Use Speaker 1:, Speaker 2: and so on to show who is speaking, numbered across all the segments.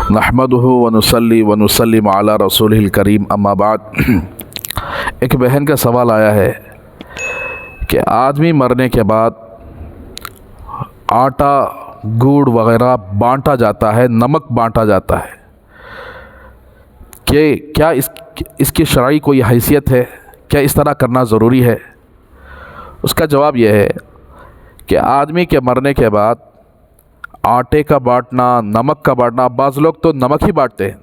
Speaker 1: नहमदुहु व नुसल्ली व नुसल्लिम अला रसूलिल करीम अम्मा बाद। एक बहन का सवाल आया है कि आदमी मरने के बाद आटा गुड़ वगैरह बांटा जाता है, नमक बांटा जाता है, कि क्या इसकी शरई कोई हैसियत है? क्या इस तरह करना ज़रूरी है? उसका जवाब यह है कि आदमी के मरने के बाद आटे का बांटना, नमक का बांटना, बाज़ लोग तो नमक ही बांटते हैं,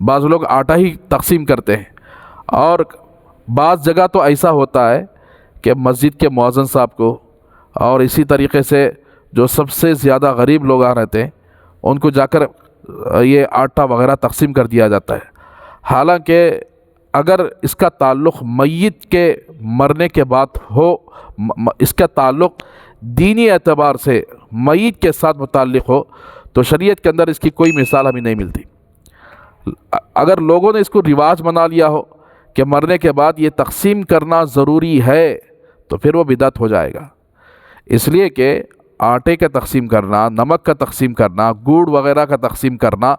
Speaker 1: बाज़ लोग आटा ही तकसीम करते हैं, और बाज़ जगह तो ऐसा होता है कि मस्जिद के मुअज़्ज़िन साहब को और इसी तरीक़े से जो सबसे ज़्यादा गरीब लोग आ रहते हैं उनको जाकर ये आटा वगैरह तकसीम कर दिया जाता है। हालांकि अगर इसका ताल्लुक़ मय्यत के मरने के बाद हो, इसका ताल्लुक़ दीनी एतबार से मय्यत के साथ मुताल्लिक़ हो, तो शरीयत के अंदर इसकी कोई मिसाल हमें नहीं मिलती। अगर लोगों ने इसको रिवाज बना लिया हो कि मरने के बाद ये तकसीम करना ज़रूरी है, तो फिर वो बिदअत हो जाएगा। इसलिए कि आटे का तकसीम करना, नमक का तकसीम करना, गुड़ वगैरह का तकसीम करना,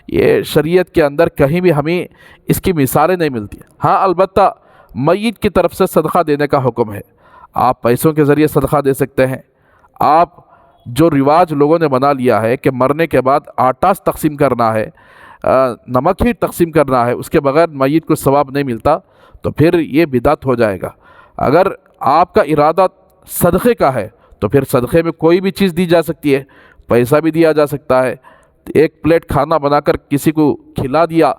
Speaker 1: ये शरीयत के अंदर कहीं भी हमें इसकी मिसालें नहीं मिलती। हाँ, अलबत्ता मय्यत की तरफ से सदका देने का हुक्म है। आप पैसों के ज़रिए सदका दे सकते हैं। आप जो रिवाज लोगों ने बना लिया है कि मरने के बाद आटा तकसीम करना है, नमक ही तकसीम करना है, उसके बगैर मय्यत को सवाब नहीं मिलता, तो फिर ये बिदअत हो जाएगा। अगर आपका इरादा सदक़े का है तो फिर सदक़े में कोई भी चीज़ दी जा सकती है, पैसा भी दिया जा सकता है। एक प्लेट खाना बनाकर किसी को खिला दिया,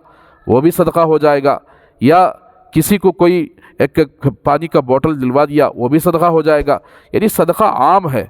Speaker 1: वो भी सदका हो जाएगा, या किसी को कोई एक पानी का बोतल दिलवा दिया, वो भी सदका हो जाएगा। यानी सदका आम है,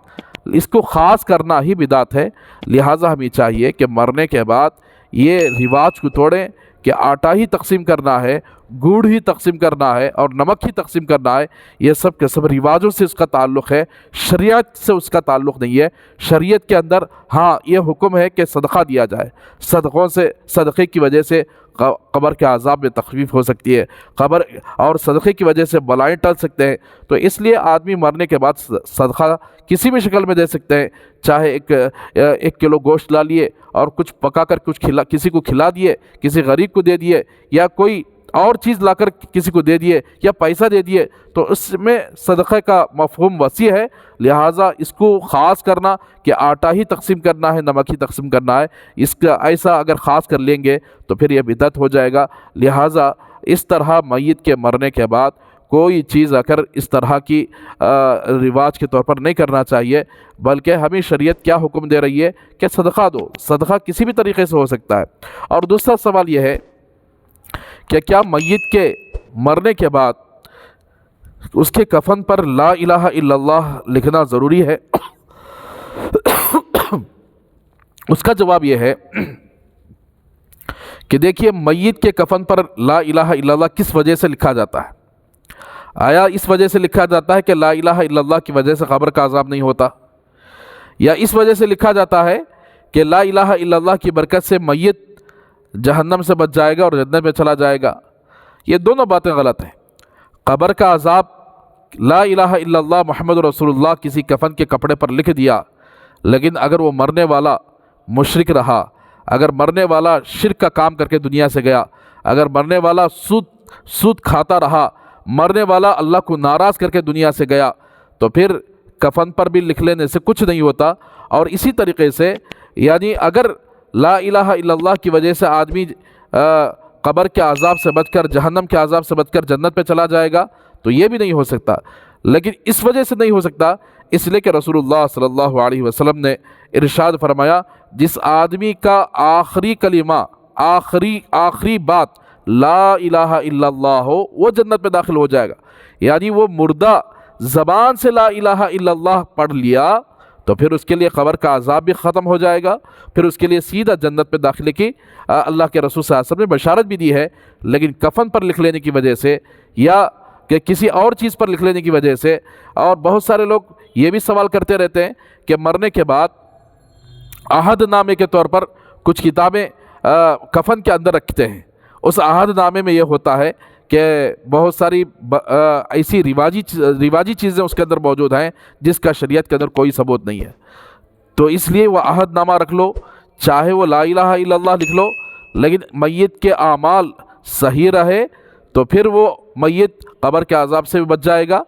Speaker 1: इसको ख़ास करना ही बिदअत है। लिहाजा हमें चाहिए कि मरने के बाद ये रिवाज को तोड़ें कि आटा ही तकसीम करना है, गुड़ ही तकसीम करना है और नमक ही तकसीम करना है। ये सब के सब रिवाजों से उसका ताल्लुक़ है, शरीयत से उसका ताल्लुक़ नहीं है। शरीयत के अंदर हाँ, ये हुक्म है कि सदका दिया जाए। सदक़ों से, सदक़े की वजह से क़ब्र के अज़ाब में तख़फ़ीफ़ हो सकती है, क़ब्र और सदक़े की वजह से बलाएँ टल सकते हैं। तो इसलिए आदमी मरने के बाद सदका किसी भी शक्ल में दे सकते हैं। चाहे एक किलो गोश्त ला लिए और कुछ पकाकर कुछ किसी को खिला दिए, किसी गरीब को दे दिए, या कोई और चीज़ लाकर किसी को दे दिए, या पैसा दे दिए, तो उसमें सदक़े का मफ़हूम वसी है। लिहाजा इसको ख़ास करना कि आटा ही तकसीम करना है, नमक ही तकसीम करना है, इसका ऐसा अगर ख़ास कर लेंगे तो फिर यह बिदअत हो जाएगा। लिहाजा इस तरह मय्यत के मरने के बाद कोई चीज़ अगर इस तरह की रिवाज के तौर पर नहीं करना चाहिए, बल्कि हमें शरीयत क्या हुक्म दे रही है कि सदका दो। सदका किसी भी तरीक़े से हो सकता है। और दूसरा सवाल यह है कि क्या मय्यत के मरने के बाद उसके कफन पर ला इलाहा इल्लल्लाह लिखना ज़रूरी है? उसका जवाब यह है कि देखिए, मय्यत के कफन पर ला इलाहा इल्लल्लाह किस वजह से लिखा जाता है? आया इस वजह से लिखा जाता है कि ला इलाहा इल्लल्लाह की वजह से क़ब्र का अज़ाब नहीं होता, या इस वजह से लिखा जाता है कि ला इलाहा इल्लल्लाह की बरकत से मय्यत जहन्नम से बच जाएगा और जन्नत में चला जाएगा? ये दोनों बातें गलत हैं। क़ब्र का अज़ाब ला इलाहा इल्लल्लाह मुहम्मद रसूलुल्लाह किसी कफन के कपड़े पर लिख दिया, लेकिन अगर वो मरने वाला मुशरिक रहा, अगर मरने वाला शिरक का काम करके दुनिया से गया, अगर मरने वाला सूद खाता रहा, मरने वाला अल्लाह को नाराज़ करके दुनिया से गया, तो फिर कफन पर भी लिख लेने से कुछ नहीं होता। और इसी तरीक़े से यानी अगर ला इलाहा इल्लल्लाह की वजह से आदमी क़ब्र के अज़ाब से बचकर, जहन्नम के अज़ाब से बचकर जन्नत पे चला जाएगा, तो ये भी नहीं हो सकता। लेकिन इस वजह से नहीं हो सकता इसलिए कि रसूलुल्लाह सल्लल्लाहु अलैहि वसल्लम ने इरशाद फरमाया, जिस आदमी का आखिरी कलिमा, आखिरी बात ला इलाहा इल्लल्लाह हो, वो जन्नत में दाखिल हो जाएगा। यानी वो मुर्दा ज़बान से ला इलाहा इल्लल्लाह पढ़ लिया तो फिर उसके लिए क़ब्र का अज़ाब भी ख़त्म हो जाएगा, फिर उसके लिए सीधा जन्नत में दाखिले की अल्लाह के रसूल सल्लल्लाहु अलैहि वसल्लम ने बशारत भी दी है। लेकिन कफन पर लिख लेने की वजह से या कि किसी और चीज़ पर लिख लेने की वजह से, और बहुत सारे लोग ये भी सवाल करते रहते हैं कि मरने के बाद अहदनामे के तौर पर कुछ किताबें कफन के अंदर रखते हैं। उस अहदनामे में ये होता है कि बहुत सारी ऐसी रिवाजी चीज़ें उसके अंदर मौजूद हैं जिसका शरीयत के अंदर कोई सबूत नहीं है। तो इसलिए वह अहदनामा रख लो, چاہے وہ لا الہ الا اللہ لکھ لو، لیکن میت کے اعمال صحیح رہے تو پھر وہ میت قبر کے عذاب سے بھی بچ جائے گا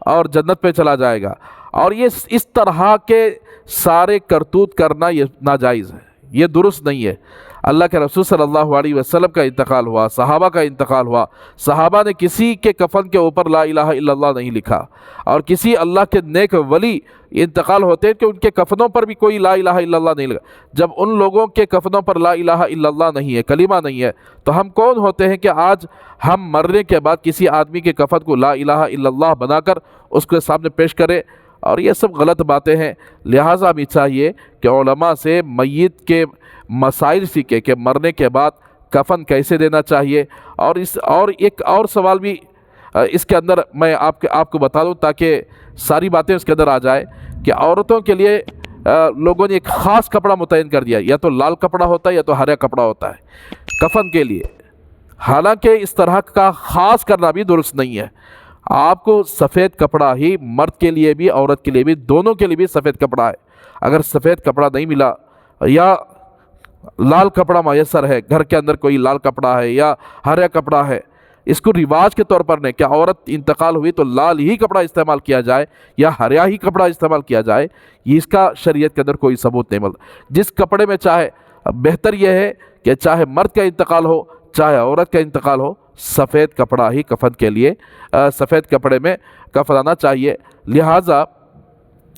Speaker 1: اور جنت پہ چلا جائے گا۔ اور یہ اس طرح کے سارے کرتوت کرنا یہ ناجائز ہے، یہ درست نہیں ہے۔ اللہ کے رسول صلی اللہ علیہ وسلم کا انتقال ہوا، صحابہ کا انتقال ہوا، صحابہ نے کسی کے کفن کے اوپر لا الہ الا اللہ نہیں لکھا، اور کسی اللہ کے نیک ولی انتقال ہوتے ہیں کہ ان کے کفنوں پر بھی کوئی لا الہ الا اللہ نہیں لکھا۔ جب ان لوگوں کے کفنوں پر لا الہ الا اللہ نہیں ہے، کلمہ نہیں ہے، تو ہم کون ہوتے ہیں کہ آج ہم مرنے کے بعد کسی آدمی کے کفن کو لا الہ الا اللہ بنا کر اس کے سامنے پیش کریں؟ اور یہ سب غلط باتیں ہیں۔ لہٰذا ہمیں چاہیے کہ علماء سے میت کے مسائل سیکھیں کہ مرنے کے بعد کفن کیسے دینا چاہیے۔ اور ایک اور سوال بھی اس کے اندر میں آپ کو بتا دوں تاکہ ساری باتیں اس کے اندر آ جائے، کہ عورتوں کے لیے لوگوں نے ایک خاص کپڑا متعین کر دیا، یا تو لال کپڑا ہوتا ہے یا تو ہرا کپڑا ہوتا ہے کفن کے لیے۔ حالانکہ اس طرح کا خاص کرنا بھی درست نہیں ہے۔ آپ کو سفید کپڑا ہی مرد کے لیے بھی عورت کے لیے بھی دونوں کے لیے بھی سفید کپڑا ہے۔ اگر سفید کپڑا نہیں ملا یا لال کپڑا میسر ہے، گھر کے اندر کوئی لال کپڑا ہے یا ہرا کپڑا ہے، اس کو رواج کے طور پر نہیں کہ عورت انتقال ہوئی تو لال ہی کپڑا استعمال کیا جائے یا ہرا ہی کپڑا استعمال کیا جائے، یہ اس کا شریعت کے اندر کوئی ثبوت نہیں ملتا۔ جس کپڑے میں چاہے، بہتر یہ ہے کہ چاہے مرد کا انتقال ہو چاہے عورت کا انتقال ہو، سفید کپڑا ہی کفن کے لیے، سفید کپڑے میں کفنانا چاہیے۔ لہٰذا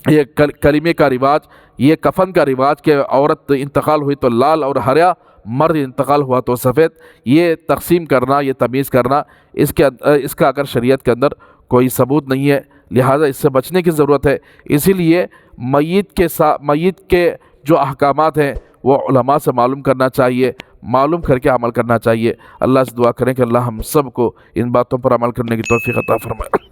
Speaker 1: یہ کلمے کا رواج، یہ کفن کا رواج کہ عورت انتقال ہوئی تو لال اور ہرا، مرد انتقال ہوا تو سفید، یہ تقسیم کرنا، یہ تمیز کرنا، اس کا اگر شریعت کے اندر کوئی ثبوت نہیں ہے، لہٰذا اس سے بچنے کی ضرورت ہے۔ اسی لیے میت کے جو احکامات ہیں وہ علماء سے معلوم کرنا چاہیے، معلوم کر کے عمل کرنا چاہیے۔ اللہ سے دعا کریں کہ اللہ ہم سب کو ان باتوں پر عمل کرنے کی توفیق عطا فرمائے۔